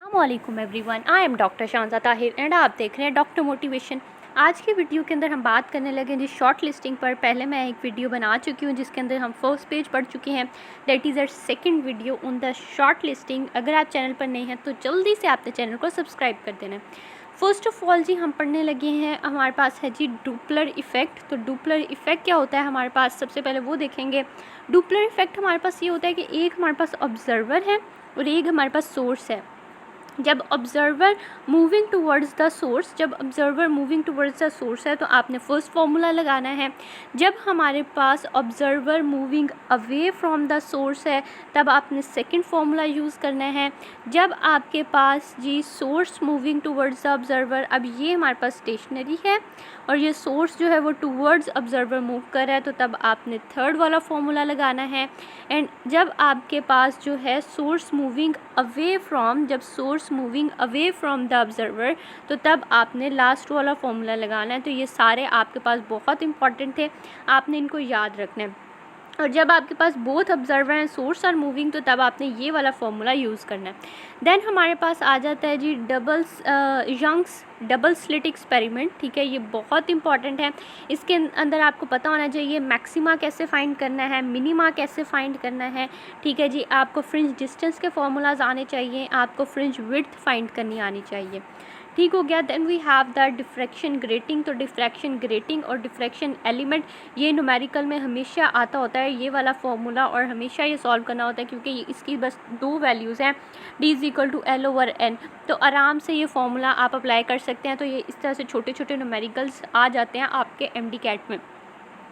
अस्सलामुअलैकुम everyone, I am doctor Shanza Tahir and आप देख रहे हैं डॉक्टर मोटिवेशन। आज की वीडियो के अंदर हम बात करने लगे जी शॉर्ट लिस्टिंग पर। पहले मैं एक वीडियो बना चुकी हूँ जिसके अंदर हम फर्स्ट पेज पढ़ चुके हैं। That is our second video on the short listing. अगर आप चैनल पर नए हैं तो जल्दी से आपने चैनल को सब्सक्राइब कर देना। फर्स्ट ऑफ ऑल जी हम पढ़ने लगे हैं, हमारे पास है जी डुपलर इफ़ेक्ट। तो डुपलर इफ़ेक्ट क्या होता है हमारे पास, सबसे पहले वो देखेंगे। डुपलर इफ़ेक्ट हमारे पास ये होता है कि एक हमारे पास ऑब्जर्वर है और एक हमारे पास सोर्स है। जब observer moving towards the source है तो आपने फर्स्ट फार्मूला लगाना है। जब हमारे पास observer moving away from the source है तब आपने सेकंड फार्मूला यूज़ करना है। जब आपके पास जी source moving towards the observer, अब ये हमारे पास स्टेशनरी है और ये सोर्स जो है वो टूवर्ड्स ऑब्जर्वर मूव कर रहा है, तो तब आपने थर्ड वाला फार्मूला लगाना है। एंड जब आपके पास जो है source moving away from the observer, तो तब आपने लास्ट वाला फार्मूला लगाना है। तो ये सारे आपके पास बहुत इंपॉर्टेंट थे, आपने इनको याद रखना है। और जब आपके पास both observer and source are moving तो तब आपने ये वाला फार्मूला यूज़ करना है। देन हमारे पास आ जाता है जी यंग्स डबल स्लिट एक्सपेरिमेंट। ठीक है, ये बहुत इंपॉर्टेंट है। इसके अंदर आपको पता होना चाहिए मैक्सिमा कैसे फाइंड करना है, मिनिमा कैसे फाइंड करना है। ठीक है जी, आपको फ्रिंज डिस्टेंस के फार्मूलाज आने चाहिए, आपको फ्रिंज विड्थ फाइंड करनी आनी चाहिए। ठीक हो गया। Then we have the diffraction grating. तो डिफ्रैक्शन ग्रेटिंग और डिफ्रैक्शन एलिमेंट ये न्यूमेरिकल में हमेशा आता होता है ये वाला फार्मूला, और हमेशा ये सॉल्व करना होता है क्योंकि इसकी बस दो वैल्यूज़ हैं, D=L/N। तो आराम से ये फार्मूला आप अप्लाई कर सकते हैं। तो ये इस तरह से छोटे छोटे न्यूमेरिकल्स आ जाते हैं आपके MD कैट में।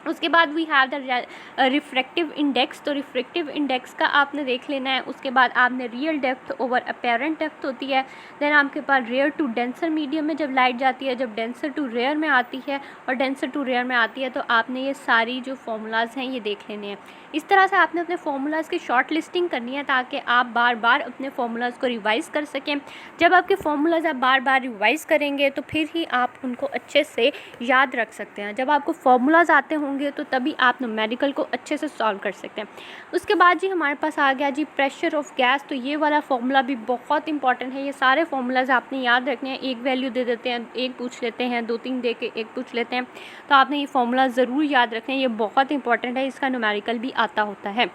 उसके बाद we have the refractive index. तो रिफ्रैक्टिव इंडेक्स का आपने देख लेना है। उसके बाद आपने real depth over apparent depth होती है। देन आपके पास रेयर टू डेंसर मीडियम में जब लाइट जाती है, जब डेंसर टू रेयर में आती है और डेंसर टू रेयर में आती है, तो आपने ये सारी जो फार्मूलाज हैं ये देख लेने हैं। इस तरह से आपने अपने फार्मूलाज की शॉर्ट लिस्टिंग करनी है ताकि आप बार बार अपने फार्मूलाज को रिवाइज़ कर सकें। जब आपके फार्मूलाज आप बार बार रिवाइज़ करेंगे तो फिर ही आप उनको अच्छे से याद रख सकते हैं। जब आपको फार्मूलाज आते होंगे तो तभी आप न्यूमेरिकल को अच्छे से सॉल्व कर सकते हैं। उसके बाद जी हमारे पास आ गया जी प्रेशर ऑफ गैस। तो ये वाला फार्मूला भी बहुत इंपॉर्टेंट है। ये सारे फार्मूलाज आपने याद रखने हैं। एक वैल्यू दे देते हैं, एक पूछ लेते हैं, 2-3 दे के एक पूछ लेते हैं, तो आपने ये फार्मूला ज़रूर याद रखना है। ये बहुत इंपॉर्टेंट है, इसका न्यूमेरिकल भी आता होता है।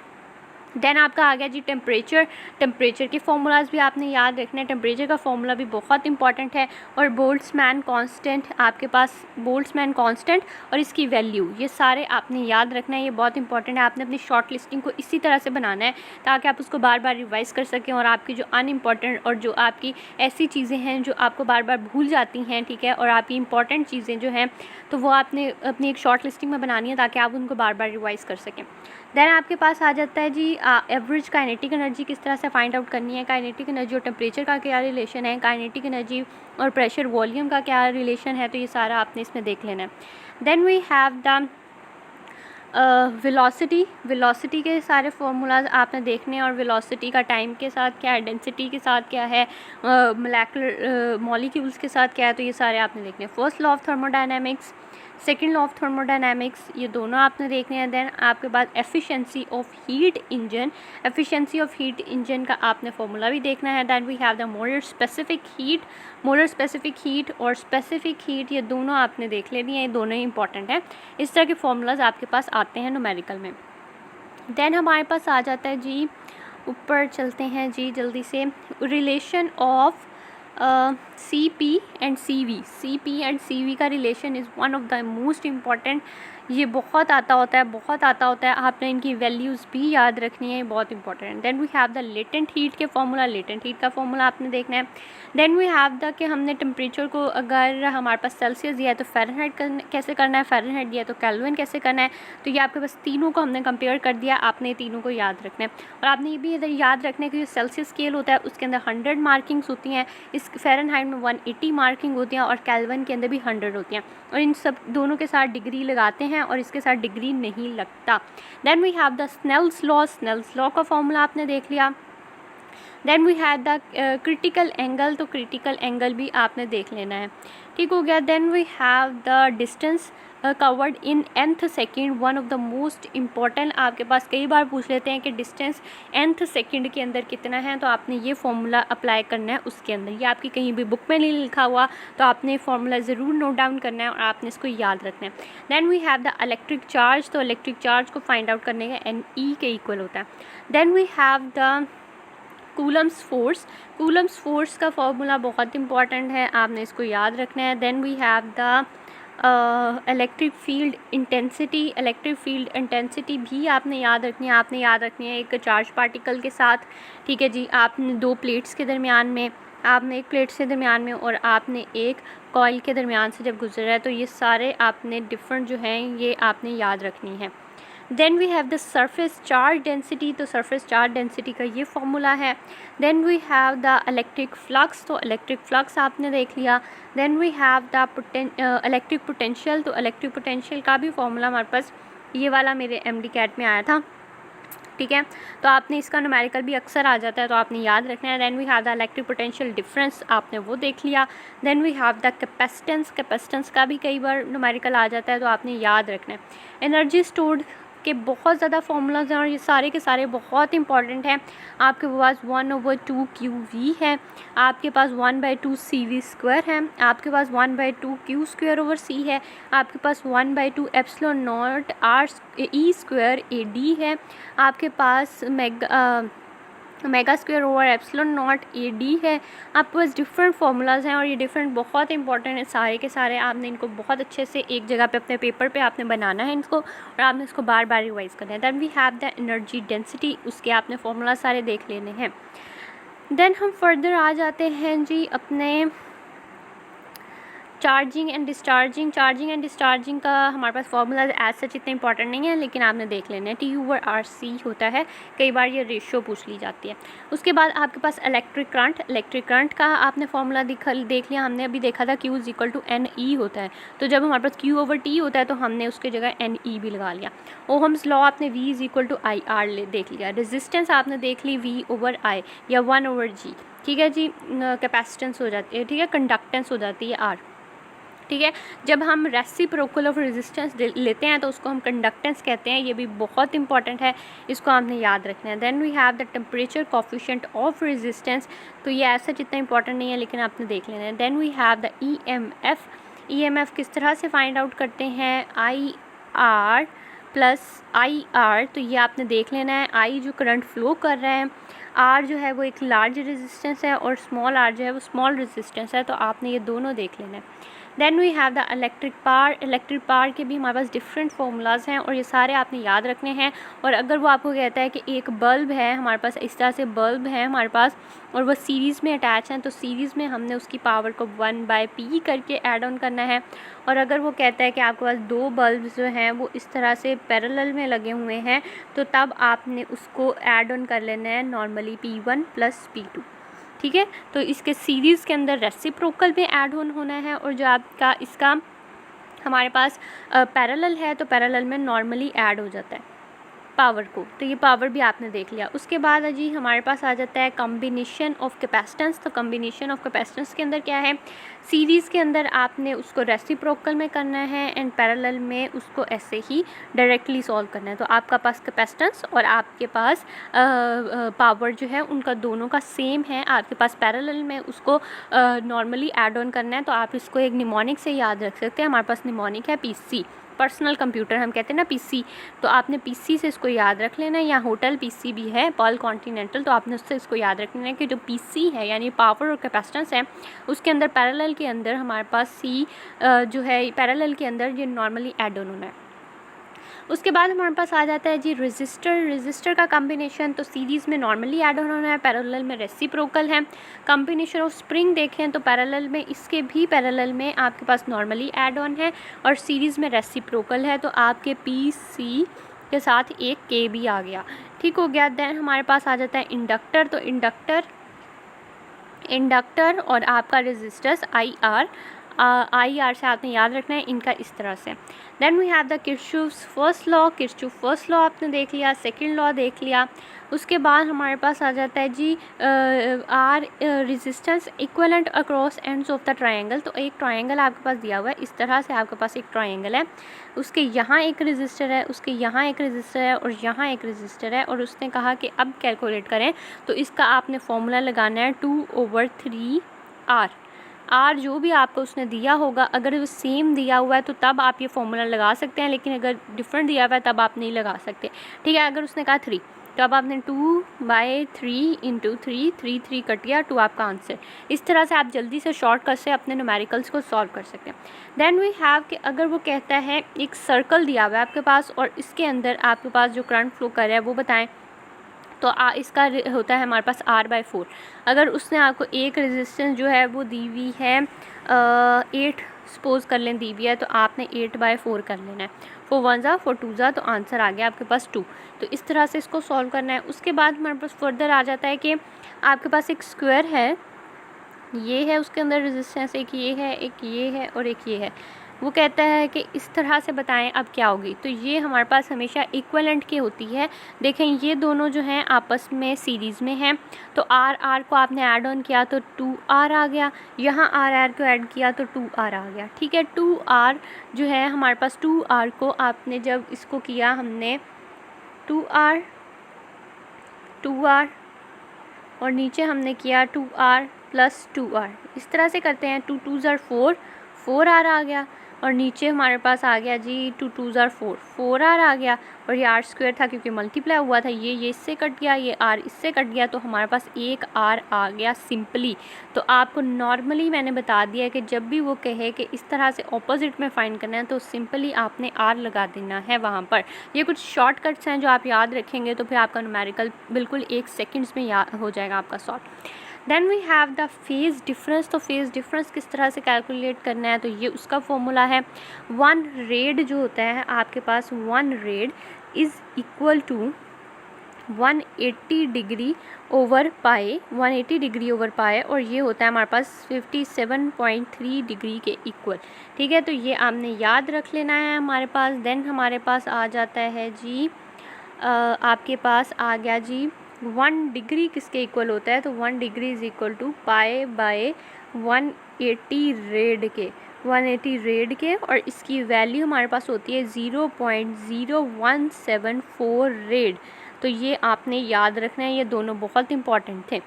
देन आपका आ गया जी टेम्परेचर। टेम्परेचर के फार्मूलाज भी आपने याद रखना है। टेम्परेचर का फार्मूला भी बहुत इंपॉर्टेंट है। और बोल्ट्जमैन कांस्टेंट, आपके पास बोल्ट्जमैन कांस्टेंट और इसकी वैल्यू, ये सारे आपने याद रखना है। ये बहुत इंपॉर्टेंट है। आपने अपनी शॉर्ट लिस्टिंग को इसी तरह से बनाना है ताकि आप उसको बार बार रिवाइज़ कर सकें और आपकी जो अनइम्पॉर्टेंट और जो आपकी ऐसी चीज़ें हैं जो आपको बार बार भूल जाती हैं, ठीक है, और आपकी इंपॉर्टेंट चीज़ें जो हैं तो वो आपने अपनी एक शॉर्ट लिस्टिंग में बनानी है ताकि आप उनको बार बार रिवाइज़ कर सकें। देन आपके पास आ जाता है जी एवरेज काइनेटिक एनर्जी किस तरह से फाइंड आउट करनी है। काइनेटिक एनर्जी और टेम्परेचर का क्या रिलेशन है, काइनेटिक एनर्जी और प्रेशर वॉल्यूम का क्या रिलेशन है, तो ये सारा आपने इसमें देख लेना है। Then we have the velocity के सारे फार्मूलाज आपने देखने हैं और वेलोसिटी का टाइम के साथ क्या है, डेंसिटी के साथ क्या है, मॉलिक्यूल्स के साथ क्या है, तो ये सारे आपने देखने हैं। First law of thermodynamics, second law of thermodynamics, ये दोनों आपने देखने हैं। देन आपके पास efficiency of heat engine, efficiency of heat engine का आपने फार्मूला भी देखना है। Then we have the molar specific heat और स्पेसिफिक हीट, ये दोनों आपने देख लेनी है, ये दोनों ही इंपॉर्टेंट है। इस तरह के फार्मूलाज आपके पास आते हैं न्यूमेरिकल में। देन हमारे पास आ जाता है जी, ऊपर चलते हैं जी जल्दी से, relation of CP and CV का relation is one of the most important. ये बहुत आता होता है, आपने इनकी वैल्यूज़ भी याद रखनी है, बहुत इंपॉर्टेंट है। Then we have the latent heat के फार्मूला, लेटेंट हीट का फार्मूला आपने देखना है। देन वी हैव द कि हमने टेम्परेचर को अगर हमारे पास सेल्सियस दिया है तो फ़ारेनहाइट कैसे करना है, फ़ारेनहाइट दिया है तो केल्विन कैसे करना है। तो ये आपके पास तीनों को हमने कंपेयर कर दिया, आपने तीनों को याद रखना है। और आपने ये भी इधर याद रखना है कि जो सेल्सियस स्केल होता है उसके अंदर 100 मार्किंग्स होती हैं, इस फ़ारेनहाइट में 180 मार्किंग होती हैं और केल्विन के अंदर भी 100 होती हैं, और इन सब दोनों के साथ डिग्री लगाते हैं और इसके साथ डिग्री नहीं लगता। Then we have the Snell's law का फार्मूला आपने देख लिया। Then we have the critical angle, तो क्रिटिकल एंगल भी आपने देख लेना है, ठीक हो गया। Then we have the distance covered in nth second, one of the most important, आपके पास कई बार पूछ लेते हैं कि डिस्टेंस nth सेकेंड के अंदर कितना है, तो आपने ये फॉर्मूला अप्लाई करना है उसके अंदर। ये आपकी कहीं भी बुक में नहीं लिखा हुआ, तो आपने फॉर्मूला ज़रूर नोट डाउन करना है और आपने इसको याद रखना है। Then we have the electric charge, तो इलेक्ट्रिक चार्ज को फाइंड आउट करने का NE के इक्वल होता है। Then we have the Coulomb's force, Coulomb's force का फॉर्मूला बहुत इंपॉर्टेंट है, आपने इसको याद रखना है। Then we have the electric field intensity, electric field intensity भी आपने याद रखनी है। आपने याद रखनी है एक चार्ज पार्टिकल के साथ, ठीक है जी। आपने दो प्लेट्स के दरमियान में, आपने एक प्लेट से दरमियान में और आपने एक कॉइल के दरमियान से जब गुजरा है, तो ये सारे आपने डिफरेंट जो हैं ये आपने याद रखनी है। Then we have the surface charge density, तो सरफेस चार्ज डेंसिटी का ये फॉर्मूला है। Then we have the electric flux, तो इलेक्ट्रिक फ्लक्स आपने देख लिया। Then we have the electric potential, तो इलेक्ट्रिक पोटेंशियल का भी फॉर्मूला हमारे पास ये वाला मेरे MD कैट में आया था, ठीक है। तो आपने इसका न्यूमेरिकल भी अक्सर आ जाता है, तो आपने याद रखना है। Then we have the electric potential difference, आपने वो देख लिया। Then we have the capacitance, capacitance का भी कई बार न्यूमेरिकल आ जाता है, तो आपने याद रखना है। एनर्जी स्टोर्ड के बहुत ज़्यादा फार्मूलाज हैं और ये सारे के सारे बहुत इंपॉर्टेंट हैं। आपके पास 1/2 QV है, आपके पास 1/2 CV² है, आपके पास 1/2 Q²/C है, आपके पास 1/2 ε0 RE² AD है, आपके पास MEG²/ε0 AD है। आपके पास डिफरेंट फार्मूलाज हैं और ये डिफरेंट बहुत इंपॉर्टेंट है सारे के सारे। आपने इनको बहुत अच्छे से एक जगह पे अपने पेपर पे आपने बनाना है इनको, और आपने इसको बार बार रिवाइज करना है। Then we have the energy density, उसके आपने फार्मूला सारे देख लेने हैं। देन हम फर्दर आ जाते हैं जी अपने charging and discharging. Charging and discharging का हमारे पास फार्मूला एज सच इतना इंपॉर्टेंट नहीं है, लेकिन आपने देख लेना है। T/RC होता है, कई बार ये रेशियो पूछ ली जाती है। उसके बाद आपके पास इलेक्ट्रिक करंट, इलेक्ट्रिक करंट का आपने फार्मूला देख लिया। हमने अभी देखा था Q = NE होता है, तो जब हमारे पास Q/T होता है तो हमने उसके जगह NE भी लगा लिया। ओहम्स लॉ आपने V = IR देख लिया। रेजिस्टेंस आपने देख ली V/I या 1/G, ठीक है जी। कैपेसिटेंस हो जाती है, ठीक है, कंडक्टेंस हो जाती है R, ठीक है। जब हम रेसिप्रोकल ऑफ रेजिस्टेंस लेते हैं तो उसको हम कंडक्टेंस कहते हैं, ये भी बहुत इंपॉर्टेंट है, इसको आपने याद रखना है। Then we have the temperature coefficient of resistance, तो ये ऐसा जितना इंपॉर्टेंट नहीं है, लेकिन आपने देख लेना है। Then we have the EMF, EMF किस तरह से फाइंड आउट करते हैं, IR + IR, तो ये आपने देख लेना है। I जो करंट फ्लो कर रहा है, R जो है वो एक लार्ज रेजिस्टेंस है और स्मॉल r जो है वो स्मॉल रेजिस्टेंस है, तो आपने ये दोनों देख लेना है। Then we have the electric power, electric power के भी हमारे पास डिफरेंट फार्मूलाज हैं और ये सारे आपने याद रखने हैं। और अगर वो आपको कहता है कि एक बल्ब है हमारे पास, इस तरह से बल्ब है हमारे पास और वो सीरीज़ में अटैच हैं, तो सीरीज़ में हमने उसकी पावर को 1/P करके ऐड ऑन करना है। और अगर वो कहता है कि आपके पास दो बल्ब जो हैं वो इस तरह से पैरेलल में लगे हुए हैं, तो तब आपने उसको ऐड ऑन कर लेना है नॉर्मली P1 + P2, ठीक है। तो इसके सीरीज़ के अंदर रेसिप्रोकल में ऐड ऑन होना है, और जो आपका इसका हमारे पास पैरेलल है तो पैरेलल में नॉर्मली ऐड हो जाता है पावर को, तो ये पावर भी आपने देख लिया। उसके बाद जी हमारे पास आ जाता है कॉम्बिनेशन ऑफ कैपेसिटेंस। तो कॉम्बिनेशन ऑफ कैपेसिटेंस के अंदर क्या है, सीरीज़ के अंदर आपने उसको रेसिप्रोकल में करना है एंड पैरेलल में उसको ऐसे ही डायरेक्टली सॉल्व करना है। तो आपका पास कैपेसिटेंस और आपके पास पावर जो है उनका दोनों का सेम है, आपके पास पैरेलल में उसको नॉर्मली ऐड ऑन करना है। तो आप इसको एक निमोनिक से याद रख सकते हैं। हमारे पास निमोनिक है PC, पर्सनल कंप्यूटर हम कहते हैं ना PC, तो आपने PC से इसको याद रख लेना है। या होटल PC भी है, पॉल कॉन्टिनेंटल, तो आपने उससे इसको याद रख लेना है कि जो PC है यानी पावर और कैपेसिटेंस है उसके अंदर पैरेलल के अंदर हमारे पास C जो है पैरेलल के अंदर ये नॉर्मली ऐड ऑन होना है। उसके बाद हमारे पास आ जाता है जी रजिस्टर का कॉम्बिनेशन। तो सीरीज़ में नॉर्मली ऐड ऑन होना है, पैरेलल में रेसिप्रोकल है। कॉम्बिनेशन ऑफ स्प्रिंग देखें तो पैरेलल में, इसके भी पैरेलल में आपके पास नॉर्मली ऐड ऑन है और सीरीज़ में रेसिप्रोकल है, तो आपके PC के साथ एक K भी आ गया, ठीक हो गया। देन हमारे पास आ जाता है इंडक्टर। तो इंडक्टर और आपका रेजिस्टेंस IR, आई आर से आपने याद रखना है इनका इस तरह से। Then we have the Kirchhoff's first law. Kirchhoff first law आपने देख लिया, सेकंड लॉ देख लिया। उसके बाद हमारे पास आ जाता है जी R resistance equivalent across ends of the triangle. तो एक ट्रायंगल आपके पास दिया हुआ है, इस तरह से आपके पास एक ट्रायंगल है, उसके यहाँ एक रेजिस्टर है, उसके यहाँ एक रेजिस्टर है और यहाँ एक रेजिस्टर है, और उसने कहा कि अब कैलकुलेट करें। तो इसका आपने फॉर्मूला लगाना है 2/3R। आर जो भी आपको उसने दिया होगा, अगर वो सेम दिया हुआ है तो तब आप ये फॉर्मूला लगा सकते हैं, लेकिन अगर डिफरेंट दिया हुआ है तब आप नहीं लगा सकते। ठीक है, अगर उसने कहा 3 तो अब आपने 2/3 × 3, 3 कट गया, 2 आपका आंसर। इस तरह से आप जल्दी से शॉर्टकट से अपने न्यूमेरिकल्स को सॉल्व कर सकते हैं। देन वी हैव कि अगर वो कहता है एक सर्कल दिया हुआ है आपके पास और इसके अंदर आपके पास जो करंट फ्लो कर रहा है वो बताएं, तो इसका होता है हमारे पास R/4। अगर उसने आपको एक रेजिस्टेंस जो है वो दी हुई है 8 सपोज कर लें दी हुई है, तो आपने 8/4 कर लेना है। 4 1 ज़ा 4 2 ज़ा, तो आंसर आ गया आपके पास 2। तो इस तरह से इसको सॉल्व करना है। उसके बाद हमारे पास फर्दर आ जाता है कि आपके पास एक स्क्वायर है, ये है उसके अंदर रेजिस्टेंस, एक ये है, एक ये है और एक ये है। वो कहता है कि इस तरह से बताएं अब क्या होगी। तो ये हमारे पास हमेशा इक्विवेलेंट की होती है। देखें ये दोनों जो हैं आपस में सीरीज़ में हैं, तो R को आपने ऐड ऑन किया तो 2R आ गया, यहाँ R को ऐड किया तो 2R आ गया। ठीक है, 2R जो है हमारे पास 2R को आपने जब इसको किया हमने 2R और नीचे हमने किया 2R + 2R, इस तरह से करते हैं। 2 2 ज़ा 4, 4R आ गया, और नीचे हमारे पास आ गया जी 2 2 ज़ा 4, 4R आ गया, और ये R² था क्योंकि मल्टीप्लाई हुआ था, ये इससे कट गया, ये R इससे कट गया, तो हमारे पास एक R आ गया सिंपली। तो आपको नॉर्मली मैंने बता दिया कि जब भी वो कहे कि इस तरह से ऑपोजिट में फाइंड करना है तो सिंपली आपने R लगा देना है वहाँ पर। ये कुछ शॉर्टकट्स हैं जो आप याद रखेंगे तो फिर आपका न्यूमेरिकल बिल्कुल 1 सेकंड्स में याद हो जाएगा आपका solve. Then we have the phase difference. तो फेज़ डिफरेंस किस तरह से कैलकुलेट करना है, तो ये उसका फॉर्मूला है 1 रेड जो होता है आपके पास, 1 rad is equal to 180 degree over pi, 180 degree over पाए, और ये होता है हमारे पास 57.3 डिग्री के इक्वल। ठीक है, तो ये आपने याद रख लेना है हमारे पास। देन हमारे पास आ जाता है जी आपके पास आ गया जी 1 डिग्री किसके इक्वल होता है, तो 1 degree is equal to π/180 rad के, 180 रेड के, और इसकी वैल्यू हमारे पास होती है 0.0174 रेड। तो ये आपने याद रखना है, ये दोनों बहुत इंपॉर्टेंट थे।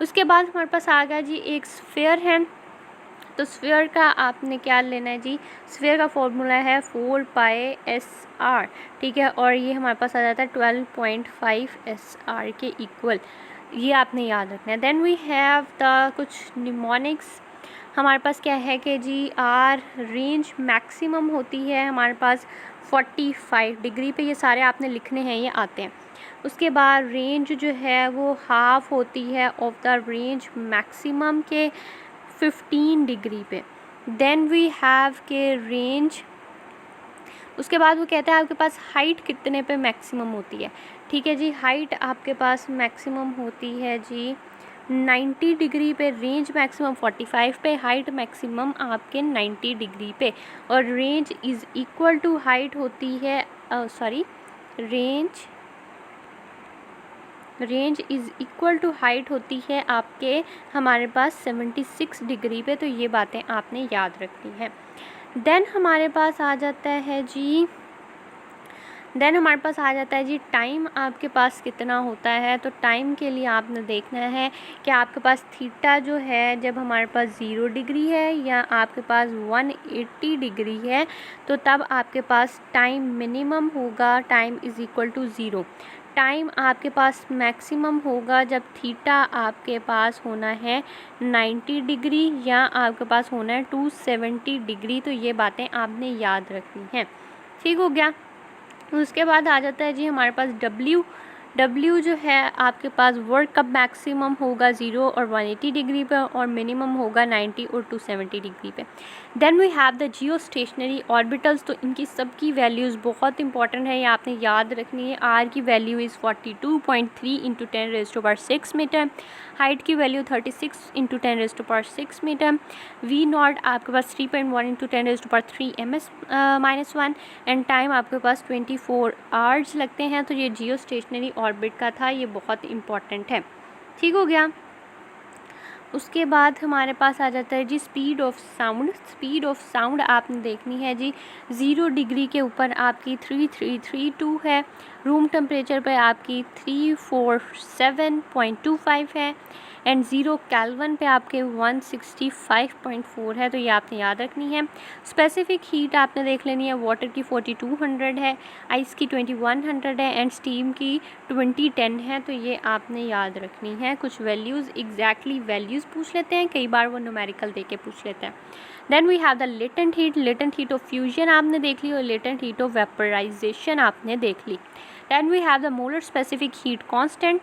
उसके बाद हमारे पास आ गया जी एक स्फीयर है। तो स्फीयर का आपने क्या लेना है जी, स्फीयर का फॉर्मूला है 4πSR। ठीक है, और ये हमारे पास आ जाता है 12.5 SR के इक्वल, ये आपने याद रखना है। देन वी हैव द कुछ निमोनिक्स। हमारे पास क्या है कि जी आर रेंज मैक्सिमम होती है हमारे पास 45 डिग्री पे, ये सारे आपने लिखने हैं, ये आते हैं। उसके बाद रेंज जो है वो हाफ होती है ऑफ द रेंज मैक्सिमम के 15 डिग्री पे। देन वी हैव के रेंज, उसके बाद वो कहता है आपके पास हाइट कितने पे मैक्सिमम होती है। ठीक है जी, हाइट आपके पास मैक्सिमम होती है जी 90 डिग्री पे, रेंज मैक्सिमम 45 पे, हाइट मैक्सिमम आपके 90 डिग्री पे, और range is equal to height होती है range is equal to height होती है आपके हमारे पास 76 डिग्री पे। तो ये बातें आपने याद रखनी है। देन हमारे पास आ जाता है जी टाइम आपके पास कितना होता है। तो टाइम के लिए आपने देखना है कि आपके पास थीटा जो है जब हमारे पास 0 डिग्री है या आपके पास 180 डिग्री है, तो तब आपके पास टाइम मिनिमम होगा, time is equal to 0। Time आपके पास मैक्सिमम होगा जब थीटा आपके पास होना है 90 डिग्री या आपके पास होना है 270 डिग्री। तो ये बातें आपने याद रखनी हैं। ठीक हो गया। उसके बाद आ जाता है जी हमारे पास W जो है आपके पास वर्ल्ड कप मैक्सिमम होगा 0 और 180 डिग्री पे और मिनिमम होगा 90 और 270 डिग्री पे। Then we have the geostationary orbitals, तो इनकी सबकी वैल्यूज़ बहुत इंपॉर्टेंट है, ये आपने याद रखनी है। R की वैल्यू इज़ 42.3 × 10⁻6 मीटर, हाइट की वैल्यू 36 × 10⁻6 मीटर, V0 आपके पास 3.1 × 10⁻3 ms-1 एंड टाइम आपके पास 24 आवर्स लगते हैं। तो ये जियो स्टेशनरी ऑर्बिट का था, ये बहुत इंपॉर्टेंट है। ठीक हो गया। उसके बाद हमारे पास आ जाता है जी speed of sound. Speed of sound आपने देखनी है जी 0 डिग्री के ऊपर आपकी 3332 है, रूम टेम्परेचर पे आपकी 347.25 है एंड 0 केल्विन पे आपके 165.4 है। तो ये आपने याद रखनी है। स्पेसिफिक हीट आपने देख लेनी है, वाटर की 4200 है, आइस की 2100 है एंड स्टीम की 2010 है। तो ये आपने याद रखनी है। कुछ वैल्यूज़ एग्जैक्टली वैल्यूज़ पूछ लेते हैं, कई बार वो न्यूमेरिकल दे के पूछ लेते हैं। Then we have the latent heat. Latent heat of fusion आपने देख ली और लेटेंट हीट ऑफ वेपराइजेशन आपने देख ली। Then we have the molar specific heat constant,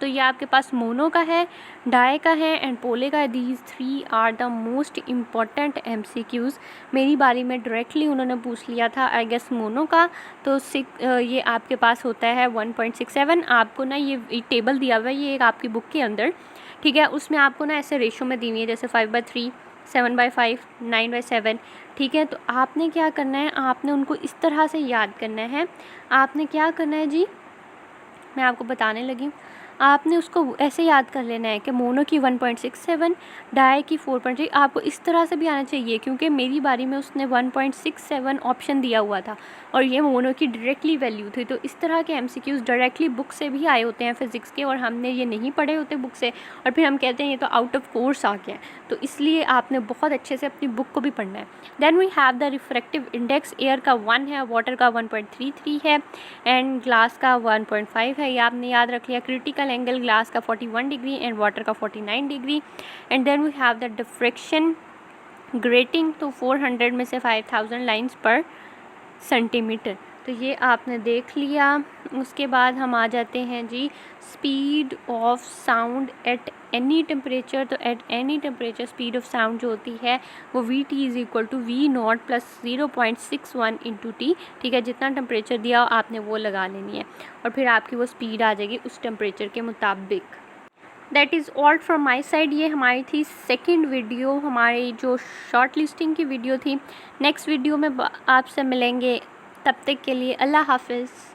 तो ये आपके पास मोनो का है, डाई का है एंड पोले का है। These 3 are the most important MCQs। मेरी बारी में डायरेक्टली उन्होंने पूछ लिया था आई गेस मोनो का, तो ये आपके पास होता है 1.67। आपको ना ये टेबल दिया हुआ है, ये एक आपकी बुक के अंदर, ठीक है, उसमें आपको ना ऐसे रेशो में दी हुई है, जैसे 5/3, 7/5, 9/7, ठीक है। तो आपने क्या करना है, आपने उनको इस तरह से याद करना है। आपने क्या करना है जी, मैं आपको बताने लगी हूँ। आपने उसको ऐसे याद कर लेना है कि मोनो की 1.67, डाई की 4.3। आपको इस तरह से भी आना चाहिए, क्योंकि मेरी बारी में उसने 1.67 ऑप्शन दिया हुआ था और ये मोनो की डायरेक्टली वैल्यू थी। तो इस तरह के MCQs डायरेक्टली बुक से भी आए होते हैं फिज़िक्स के, और हमने ये नहीं पढ़े होते बुक से, और फिर हम कहते हैं ये तो आउट ऑफ कोर्स आ गया। तो इसलिए आपने बहुत अच्छे से अपनी बुक को भी पढ़ना है। Then we have the refractive index. Air का 1 है, वाटर का 1.33 है एंड ग्लास का 1.5 है, ये आपने याद रख लिया। क्रिटिकल एंगल ग्लास का 41 डिग्री एंड वाटर का 49 degree. And then we have the diffraction grating, तो 400 में से 5000 लाइंस पर सेंटीमीटर। तो ये आपने देख लिया। उसके बाद हम आ जाते हैं जी speed of sound at any temperature. तो at any temperature speed of sound जो होती है वो VT = V0 + 0.61 × T, ठीक है। जितना टेम्परेचर दिया आपने वो लगा लेनी है और फिर आपकी वो स्पीड आ जाएगी उस टेम्परेचर के मुताबिक। That is all from my side. ये हमारी थी सेकेंड वीडियो, हमारी जो शॉर्ट लिस्टिंग की वीडियो थी। नेक्स्ट वीडियो में आपसे मिलेंगे, तब तक के लिए अल्लाह हाफिज़।